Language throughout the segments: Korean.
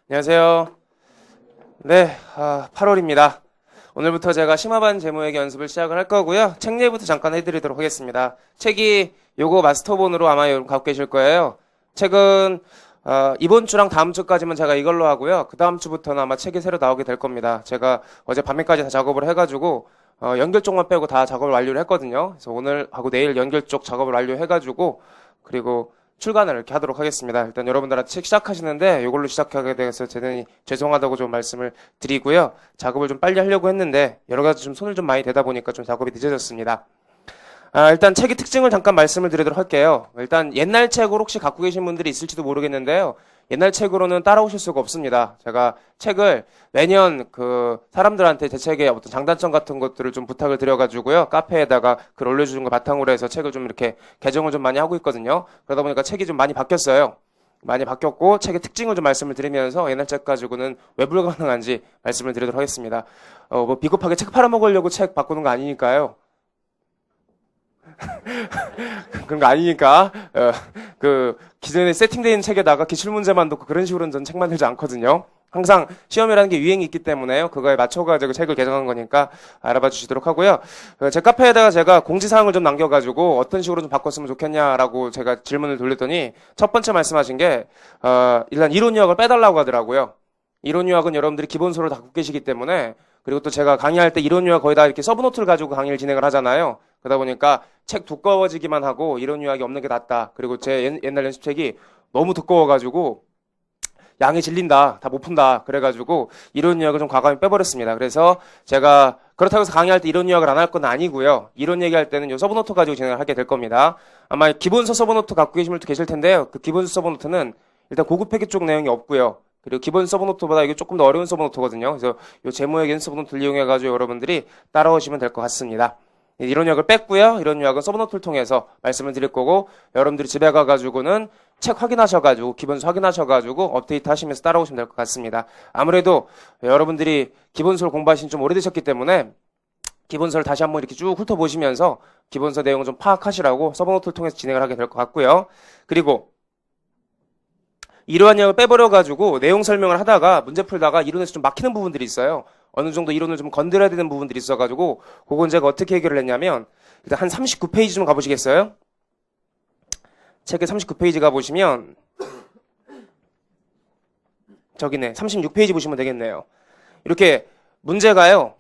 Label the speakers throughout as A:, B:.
A: 안녕하세요. 네, 8월입니다. 오늘부터 제가 심화반 제모의기 연습을 시작을 할 거고요. 책 예부터 잠깐 해드리도록 하겠습니다. 책이 요거 마스터본으로 아마 여러분 갖고 계실 거예요. 책은 이번 주랑 다음 주까지만 제가 이걸로 하고요. 그 다음 주부터는 아마 책이 새로 나오게 될 겁니다. 제가 어제 밤에까지 다 작업을 해가지고 연결 쪽만 빼고 다 작업을 완료를 했거든요. 그래서 오늘 하고 내일 연결 쪽 작업을 완료해가지고 그리고 출간을 이렇게 하도록 하겠습니다. 일단 여러분들한테 책 시작하시는데 이걸로 시작하게 돼서 대단히 죄송하다고 좀 말씀을 드리고요. 작업을 좀 빨리 하려고 했는데 여러 가지 좀 손을 좀 많이 대다 보니까 좀 작업이 늦어졌습니다. 일단 책의 특징을 잠깐 말씀을 드리도록 할게요. 일단 옛날 책으로 혹시 갖고 계신 분들이 있을지도 모르겠는데요. 옛날 책으로는 따라오실 수가 없습니다. 제가 책을 매년 사람들한테 제 책의 어떤 장단점 같은 것들을 좀 부탁을 드려가지고요. 카페에다가 글 올려주는 걸 바탕으로 해서 책을 좀 이렇게 개정을 좀 많이 하고 있거든요. 그러다 보니까 책이 좀 많이 바뀌었어요. 많이 바뀌었고 책의 특징을 좀 말씀을 드리면서 옛날 책 가지고는 왜 불가능한지 말씀을 드리도록 하겠습니다. 뭐 비겁하게 책 팔아먹으려고 책 바꾸는 거 아니니까요. 그런 거 아니니까 기존에 세팅되어 있는 책에다가 기출문제만 놓고 그런 식으로는 전 책 만들지 않거든요. 항상 시험이라는 게 유행이 있기 때문에요. 그거에 맞춰가지고 책을 개정한 거니까 알아봐 주시도록 하고요. 제 카페에다가 제가 공지사항을 좀 남겨가지고 어떤 식으로 좀 바꿨으면 좋겠냐라고 제가 질문을 돌렸더니 첫 번째 말씀하신 게 일단 이론 요약을 빼달라고 하더라고요. 이론 요약은 여러분들이 기본서를 다 갖고 계시기 때문에 그리고 또 제가 강의할 때 이론 요약 거의 다 이렇게 서브노트를 가지고 강의를 진행을 하잖아요. 그러다 보니까 책 두꺼워지기만 하고 이론 요약이 없는 게 낫다. 그리고 제 옛날 연습책이 너무 두꺼워가지고 양이 질린다. 다 못 푼다. 그래가지고 이론 요약을 좀 과감히 빼버렸습니다. 그래서 제가 그렇다고 해서 강의할 때 이론 요약을 안 할 건 아니고요. 이론 얘기할 때는 요 서브노트 가지고 진행을 하게 될 겁니다. 아마 기본서 서브노트 갖고 계신 분도 계실 텐데요. 그 기본서 서브노트는 일단 고급 패기 쪽 내용이 없고요. 그리고 기본 서브노트보다 이게 조금 더 어려운 서브노트거든요. 그래서 요 제모의기 서브노트를 이용해가지고 여러분들이 따라오시면 될 것 같습니다. 이론 요약을 뺐고요. 이론 요약은 서브노트를 통해서 말씀을 드릴 거고 여러분들이 집에 가가지고는 책 확인하셔가지고 기본서 확인하셔가지고 업데이트 하시면서 따라오시면 될 것 같습니다. 아무래도 여러분들이 기본서를 공부하신 지 좀 오래되셨기 때문에 기본서를 다시 한번 이렇게 쭉 훑어보시면서 기본서 내용을 좀 파악하시라고 서브노트를 통해서 진행을 하게 될 것 같고요. 그리고 이러한 내용을 빼버려가지고 내용 설명을 하다가 문제 풀다가 이론에서 좀 막히는 부분들이 있어요. 어느 정도 이론을 좀 건드려야 되는 부분들이 있어가지고 그건 제가 어떻게 해결을 했냐면 일단 한 39페이지 좀 가보시겠어요? 책에 39페이지 가보시면 저기네 36페이지 보시면 되겠네요. 이렇게 문제가요.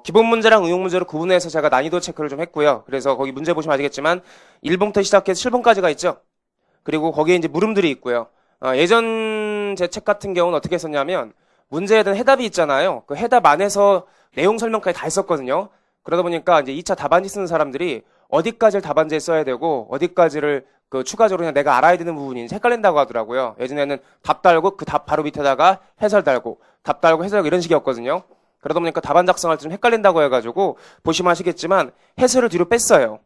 A: 기본 문제랑 응용 문제로 구분해서 제가 난이도 체크를 좀 했고요. 그래서 거기 문제 보시면 아시겠지만 1번부터 시작해서 7번까지가 있죠. 그리고 거기에 이제 물음들이 있고요. 예전 제 책 같은 경우는 어떻게 했었냐면 문제에 대한 해답이 있잖아요. 그 해답 안에서 내용 설명까지 다 했었거든요. 그러다 보니까 이제 2차 답안지 쓰는 사람들이 어디까지를 답안지에 써야 되고 어디까지를 추가적으로 그냥 내가 알아야 되는 부분인지 헷갈린다고 하더라고요. 예전에는 답 달고 그 답 바로 밑에다가 해설 달고 답 달고 해설 달고 이런 식이었거든요. 그러다 보니까 답안 작성할 때 좀 헷갈린다고 해가지고 보시면 아시겠지만 해설을 뒤로 뺐어요.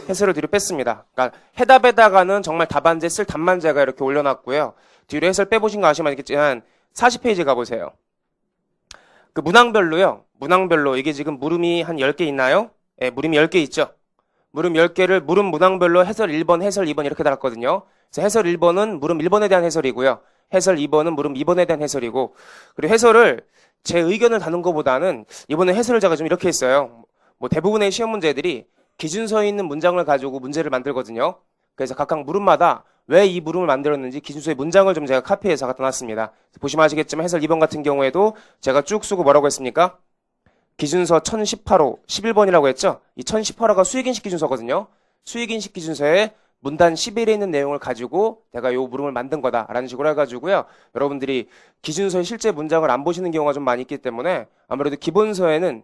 A: 해설을 뒤로 뺐습니다. 그러니까 해답에다가는 정말 답안지에 쓸 답만 제가 이렇게 올려놨고요. 뒤로 해설 빼보신 거 아시면 알겠지만 40페이지 가보세요. 그 문항별로 이게 지금 물음이 한 10개 있나요? 예, 물음이 10개 있죠. 물음 10개를 물음 문항별로 해설 1번, 해설 2번 이렇게 달았거든요. 그래서 해설 1번은 물음 1번에 대한 해설이고요. 해설 2번은 물음 2번에 대한 해설이고 그리고 해설을 제 의견을 다는 것보다는 이번에 해설을 제가 좀 이렇게 했어요. 뭐 대부분의 시험 문제들이 기준서에 있는 문장을 가지고 문제를 만들거든요. 그래서 각각 물음마다 왜 이 물음을 만들었는지 기준서의 문장을 좀 제가 카피해서 갖다 놨습니다. 보시면 아시겠지만 해설 2번 같은 경우에도 제가 쭉 쓰고 뭐라고 했습니까? 기준서 1018호 11번이라고 했죠? 이 1018호가 수익인식 기준서거든요. 수익인식 기준서에 문단 11에 있는 내용을 가지고 내가 요 물음을 만든 거다라는 식으로 해가지고요. 여러분들이 기준서의 실제 문장을 안 보시는 경우가 좀 많이 있기 때문에 아무래도 기본서에는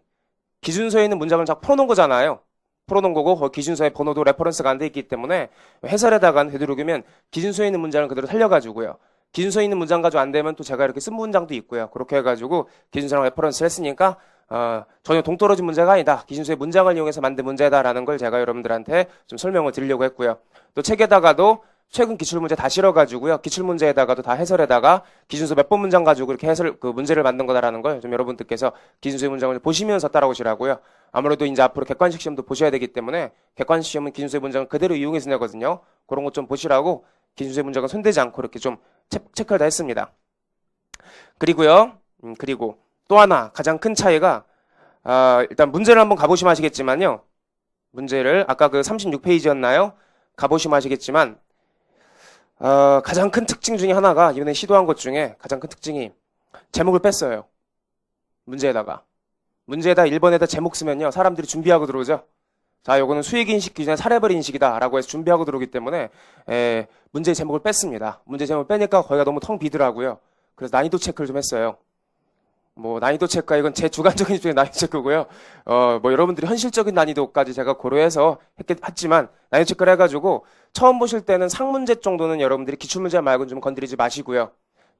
A: 기준서에 있는 문장을 쫙 풀어놓은 거잖아요. 풀어놓은 거고 거기 기준서의 번호도 레퍼런스가 안 돼 있기 때문에 해설에다가 되도록이면 기준서에 있는 문장을 그대로 살려가지고요. 기준서에 있는 문장 가지고 안 되면 또 제가 이렇게 쓴 문장도 있고요. 그렇게 해가지고 기준서랑 레퍼런스를 했으니까 전혀 동떨어진 문제가 아니다. 기준서의 문장을 이용해서 만든 문제다라는 걸 제가 여러분들한테 좀 설명을 드리려고 했고요. 또 책에다가도 최근 기출문제 다 실어가지고요. 기출문제에다가도 다 해설에다가 기준서 몇 번 문장 가지고 이렇게 해설, 문제를 만든 거다라는 걸 좀 여러분들께서 기준서의 문장을 보시면서 따라오시라고요. 아무래도 이제 앞으로 객관식 시험도 보셔야 되기 때문에 객관식 시험은 기준서의 문장을 그대로 이용해서 내거든요. 그런 것 좀 보시라고 기준서의 문장은 손대지 않고 이렇게 좀 체크를 다 했습니다. 그리고요. 그리고 또 하나 가장 큰 차이가 일단 문제를 한번 가보시면 아시겠지만요. 문제를 아까 그 36페이지였나요? 가보시면 아시겠지만 가장 큰 특징 중에 하나가 이번에 시도한 것 중에 가장 큰 특징이 제목을 뺐어요. 문제에다 1번에다 제목 쓰면요. 사람들이 준비하고 들어오죠. 자, 요거는 수익인식 기준의 사례벌 인식이다 라고 해서 준비하고 들어오기 때문에 문제 제목을 뺐습니다. 문제 제목을 빼니까 거기가 너무 텅 비더라고요. 그래서 난이도 체크를 좀 했어요. 뭐 난이도 체크가 이건 제 주관적인 입장의 난이도 체크고요. 뭐 여러분들이 현실적인 난이도까지 제가 고려해서 했지만 난이도 체크를 해가지고 처음 보실 때는 상문제 정도는 여러분들이 기출문제 말고는 좀 건드리지 마시고요.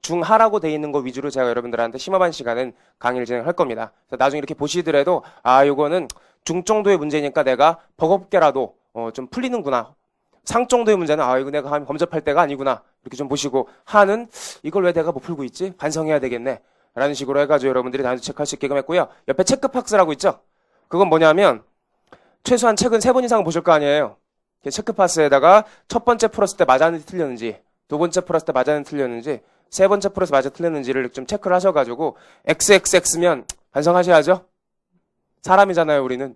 A: 중하라고 돼 있는 거 위주로 제가 여러분들한테 심화반 시간은 강의를 진행할 겁니다. 그래서 나중에 이렇게 보시더라도 요거는 중 정도의 문제니까 내가 버겁게라도 좀 풀리는구나. 상 정도의 문제는 이거 내가 범접할 때가 아니구나. 이렇게 좀 보시고 하는 이걸 왜 내가 못 풀고 있지? 반성해야 되겠네. 라는 식으로 해가지고 여러분들이 난이도 체크할 수 있게끔 했고요. 옆에 체크박스라고 있죠? 그건 뭐냐면 최소한 책은 3번 이상 보실 거 아니에요. 체크박스에다가 첫 번째 풀었을 때 맞았는지 틀렸는지, 두 번째 풀었을 때 맞았는지 틀렸는지, 세 번째 풀어서 맞아 틀렸는지를 좀 체크를 하셔가지고 XXX면 반성하셔야죠. 사람이잖아요, 우리는.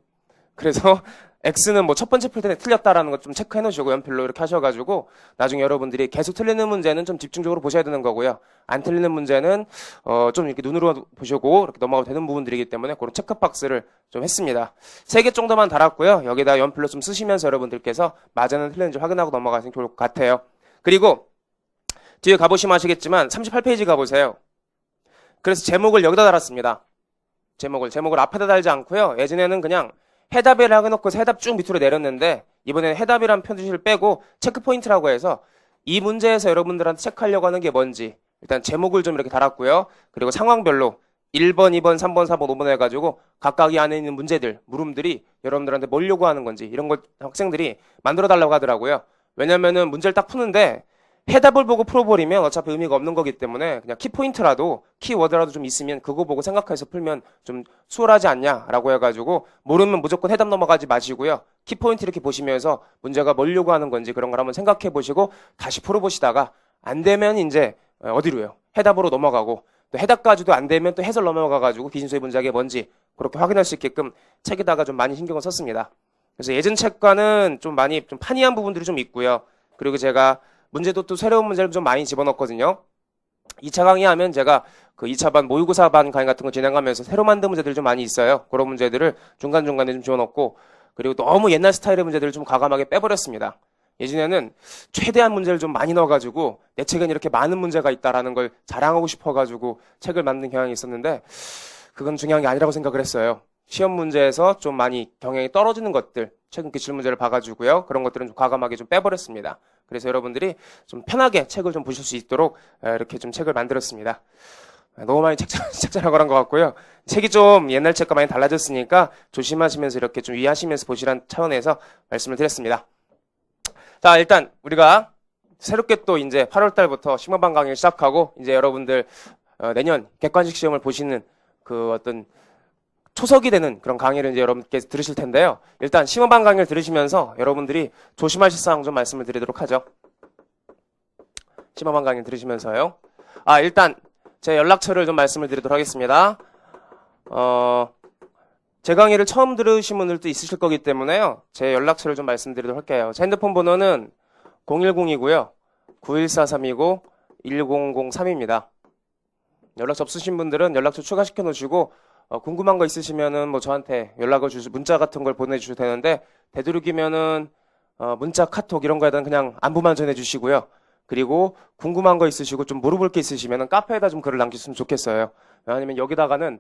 A: 그래서 X는 뭐 첫 번째 풀 때 틀렸다라는 거 좀 체크해 놓으시고 연필로 이렇게 하셔가지고 나중에 여러분들이 계속 틀리는 문제는 좀 집중적으로 보셔야 되는 거고요. 안 틀리는 문제는 좀 이렇게 눈으로 보시고 이렇게 넘어가도 되는 부분들이기 때문에 그런 체크박스를 좀 했습니다. 3개 정도만 달았고요. 여기다 연필로 좀 쓰시면서 여러분들께서 맞아는 틀렸는지 확인하고 넘어가시면 좋을 것 같아요. 그리고 뒤에 가보시면 아시겠지만 38페이지 가보세요. 그래서 제목을 여기다 달았습니다. 제목을 앞에다 달지 않고요. 예전에는 그냥 해답이라고 해놓고 해답 쭉 밑으로 내렸는데 이번에는 해답이란 표시를 빼고 체크포인트라고 해서 이 문제에서 여러분들한테 체크하려고 하는 게 뭔지 일단 제목을 좀 이렇게 달았고요. 그리고 상황별로 1번, 2번, 3번, 4번, 5번 해가지고 각각 이 안에 있는 문제들, 물음들이 여러분들한테 뭘 요구하는 건지 이런 걸 학생들이 만들어 달라고 하더라고요. 왜냐면은 문제를 딱 푸는데 해답을 보고 풀어버리면 어차피 의미가 없는 거기 때문에 그냥 키포인트라도 키워드라도 좀 있으면 그거 보고 생각해서 풀면 좀 수월하지 않냐라고 해가지고 모르면 무조건 해답 넘어가지 마시고요. 키포인트 이렇게 보시면서 문제가 뭘 요구하는 건지 그런 걸 한번 생각해 보시고 다시 풀어보시다가 안 되면 이제 어디로요? 해답으로 넘어가고 또 해답까지도 안 되면 또 해설 넘어가가지고 비진수의 문제가 뭔지 그렇게 확인할 수 있게끔 책에다가 좀 많이 신경을 썼습니다. 그래서 예전 책과는 좀 많이 좀 판이한 부분들이 좀 있고요. 그리고 제가 문제도 또 새로운 문제를 좀 많이 집어넣었거든요. 2차 강의하면 제가 그 2차반 모의고사반 강의 같은 거 진행하면서 새로 만든 문제들이 좀 많이 있어요. 그런 문제들을 중간중간에 좀 집어넣고 그리고 너무 옛날 스타일의 문제들을 좀 과감하게 빼버렸습니다. 예전에는 최대한 문제를 좀 많이 넣어가지고 내 책엔 이렇게 많은 문제가 있다라는 걸 자랑하고 싶어가지고 책을 만든 경향이 있었는데 그건 중요한 게 아니라고 생각을 했어요. 시험 문제에서 좀 많이 경향이 떨어지는 것들 최근 기출 문제를 봐가지고요. 그런 것들은 좀 과감하게 좀 빼버렸습니다. 그래서 여러분들이 좀 편하게 책을 좀 보실 수 있도록 이렇게 좀 책을 만들었습니다. 너무 많이 책자라고 한 것 같고요. 책이 좀 옛날 책과 많이 달라졌으니까 조심하시면서 이렇게 좀 이해하시면서 보시라는 차원에서 말씀을 드렸습니다. 자, 일단 우리가 새롭게 또 이제 8월 달부터 심화반 강의를 시작하고 이제 여러분들 내년 객관식 시험을 보시는 그 어떤 초석이 되는 그런 강의를 이제 여러분께서 들으실 텐데요. 일단 심화반 강의를 들으시면서 여러분들이 조심하실 사항 좀 말씀을 드리도록 하죠. 심화반 강의를 들으시면서요. 일단 제 연락처를 좀 말씀을 드리도록 하겠습니다. 제 강의를 처음 들으신 분들도 있으실 거기 때문에요. 제 연락처를 좀 말씀드리도록 할게요. 제 핸드폰 번호는 010이고요. 9143이고 1003입니다. 연락처 없으신 분들은 연락처 추가시켜 놓으시고 궁금한 거 있으시면은 뭐 저한테 연락을 문자 같은 걸 보내주셔도 되는데 되도록이면은 문자, 카톡 이런 거에 대한 그냥 안부만 전해주시고요. 그리고 궁금한 거 있으시고 좀 물어볼 게 있으시면은 카페에다 좀 글을 남기셨으면 좋겠어요. 왜냐하면 여기다가는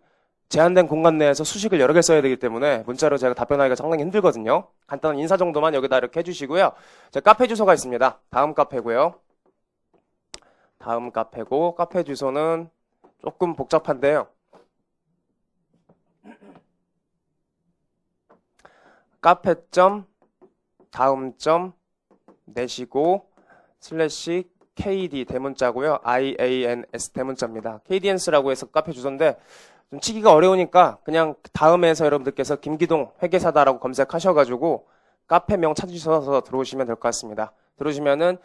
A: 제한된 공간 내에서 수식을 여러 개 써야 되기 때문에 문자로 제가 답변하기가 상당히 힘들거든요. 간단한 인사 정도만 여기다 이렇게 해주시고요. 제 카페 주소가 있습니다. 다음 카페고요. 다음 카페고 카페 주소는 조금 복잡한데요. 카페.다음.내시고 /KD 대문자고요. IANS 대문자입니다. KDNS라고 해서 카페 주소인데 좀 치기가 어려우니까 그냥 다음에서 여러분들께서 김기동 회계사다라고 검색하셔가지고 카페명 찾으셔서 들어오시면 될 것 같습니다. 들어오시면은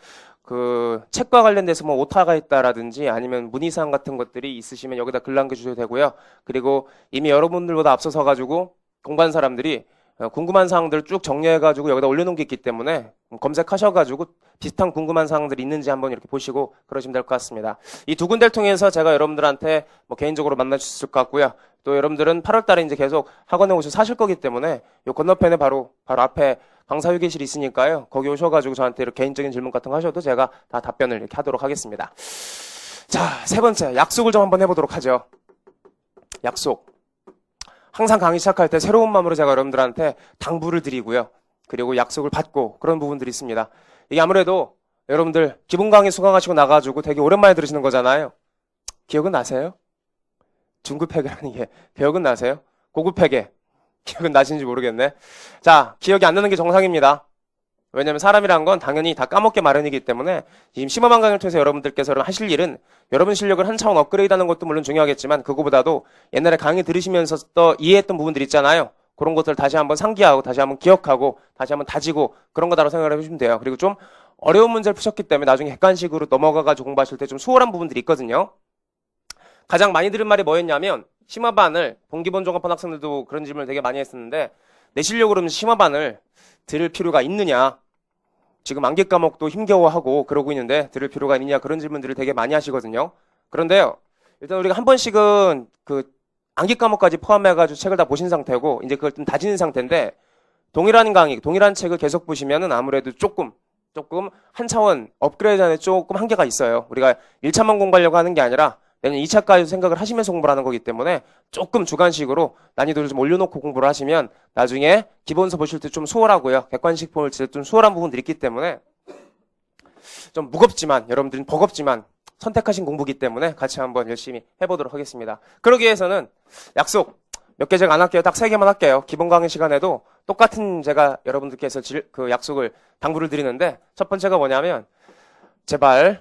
A: 그 책과 관련돼서 뭐 오타가 있다라든지 아니면 문의사항 같은 것들이 있으시면 여기다 글 남겨주셔도 되고요. 그리고 이미 여러분들보다 앞서서 가지고 공부한 사람들이 궁금한 사항들을 쭉 정리해가지고 여기다 올려놓은 게 있기 때문에 검색하셔가지고 비슷한 궁금한 사항들이 있는지 한번 이렇게 보시고 그러시면 될 것 같습니다. 이 두 군데를 통해서 제가 여러분들한테 뭐 개인적으로 만날 수 있을 것 같고요. 또 여러분들은 8월 달에 이제 계속 학원에 오셔서 사실 거기 때문에 요 건너편에 바로 앞에 강사 휴게실이 있으니까요. 거기 오셔가지고 저한테 이렇게 개인적인 질문 같은 거 하셔도 제가 다 답변을 이렇게 하도록 하겠습니다. 자, 세 번째, 약속을 좀 한번 해보도록 하죠. 약속. 항상 강의 시작할 때 새로운 마음으로 제가 여러분들한테 당부를 드리고요. 그리고 약속을 받고 그런 부분들이 있습니다. 이게 아무래도 여러분들 기본 강의 수강하시고 나가지고 되게 오랜만에 들으시는 거잖아요. 기억은 나세요? 중급회계라는 게 기억은 나세요? 고급회계. 기억은 나시는지 모르겠네. 자, 기억이 안 나는 게 정상입니다. 왜냐면 사람이란 건 당연히 다 까먹게 마련이기 때문에 지금 심화반 강의를 통해서 여러분들께서 하실 일은 여러분 실력을 한 차원 업그레이드하는 것도 물론 중요하겠지만 그거보다도 옛날에 강의 들으시면서 또 이해했던 부분들 있잖아요. 그런 것들을 다시 한번 상기하고 다시 한번 기억하고 다시 한번 다지고 그런 거다라고 생각을 해주시면 돼요. 그리고 좀 어려운 문제를 푸셨기 때문에 나중에 객관식으로 넘어가가지고 공부하실 때 좀 수월한 부분들이 있거든요. 가장 많이 들은 말이 뭐였냐면 심화반을 본기본 종합반 학생들도 그런 질문을 되게 많이 했었는데 내 실력으로는 심화반을 들을 필요가 있느냐, 지금 암기 과목도 힘겨워하고 그러고 있는데 들을 필요가 있느냐 그런 질문들을 되게 많이 하시거든요. 그런데요, 일단 우리가 한 번씩은 그 암기 과목까지 포함해가지고 책을 다 보신 상태고 이제 그걸 좀 다지는 상태인데 동일한 강의, 동일한 책을 계속 보시면은 아무래도 조금 한 차원 업그레이드하는 조금 한계가 있어요. 우리가 1차만 공부하려고 하는 게 아니라 내년 2차까지 생각을 하시면서 공부를 하는 거기 때문에 조금 주관식으로 난이도를 좀 올려놓고 공부를 하시면 나중에 기본서 보실 때 좀 수월하고요. 객관식 보실 때 좀 수월한 부분들이 있기 때문에 좀 무겁지만 여러분들은 버겁지만 선택하신 공부기 때문에 같이 한번 열심히 해보도록 하겠습니다. 그러기 위해서는 약속 몇 개 제가 안 할게요. 딱 3개만 할게요. 기본 강의 시간에도 똑같은 제가 여러분들께서 그 약속을 당부를 드리는데 첫 번째가 뭐냐면 제발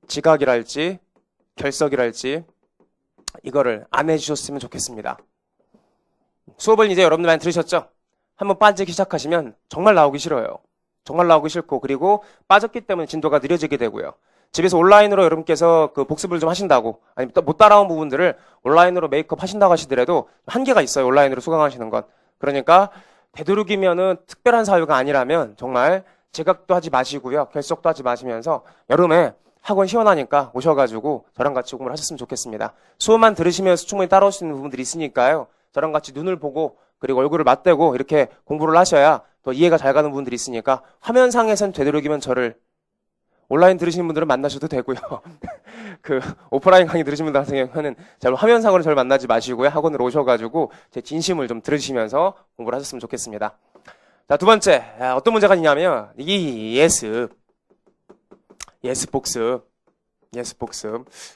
A: 지각이랄지 결석이랄지 이거를 안 해주셨으면 좋겠습니다. 수업을 이제 여러분들 많이 들으셨죠? 한번 빠지기 시작하시면 정말 나오기 싫어요. 정말 나오기 싫고 그리고 빠졌기 때문에 진도가 느려지게 되고요. 집에서 온라인으로 여러분께서 그 복습을 좀 하신다고 아니면 또 못 따라온 부분들을 온라인으로 메이크업 하신다고 하시더라도 한계가 있어요. 온라인으로 수강하시는 건. 그러니까 되도록이면은 특별한 사유가 아니라면 정말 지각도 하지 마시고요. 결석도 하지 마시면서 여름에 학원 시원하니까 오셔가지고 저랑 같이 공부를 하셨으면 좋겠습니다. 수업만 들으시면서 충분히 따라올 수 있는 부분들이 있으니까요. 저랑 같이 눈을 보고 그리고 얼굴을 맞대고 이렇게 공부를 하셔야 더 이해가 잘 가는 부분들이 있으니까 화면상에선 되도록이면 저를 온라인 들으시는 분들은 만나셔도 되고요. 그 오프라인 강의 들으시는 분들 같은 경우는 잘 화면상으로 저를 만나지 마시고요. 학원으로 오셔가지고 제 진심을 좀 들으시면서 공부를 하셨으면 좋겠습니다. 자, 두 번째 어떤 문제가 있냐면 이 예습 복습.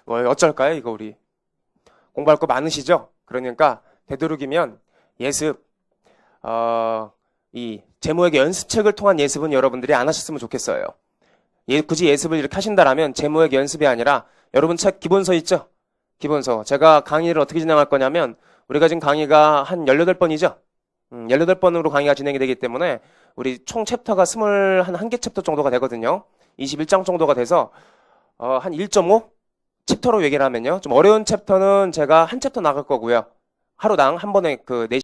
A: 어쩔까요? 이거 우리 공부할 거 많으시죠? 그러니까 되도록이면 예습 이 제모에게 연습책을 통한 예습은 여러분들이 안 하셨으면 좋겠어요. 굳이 예습을 이렇게 하신다라면 제모에게 연습이 아니라 여러분 책 기본서 있죠? 기본서. 제가 강의를 어떻게 진행할 거냐면 우리가 지금 강의가 한 18번이죠? 18번으로 강의가 진행이 되기 때문에 우리 총 챕터가 21개 챕터 정도가 되거든요. 21장 정도가 돼서 한 1.5 챕터로 얘기를 하면요. 좀 어려운 챕터는 제가 한 챕터 나갈 거고요. 하루당 한 번에 그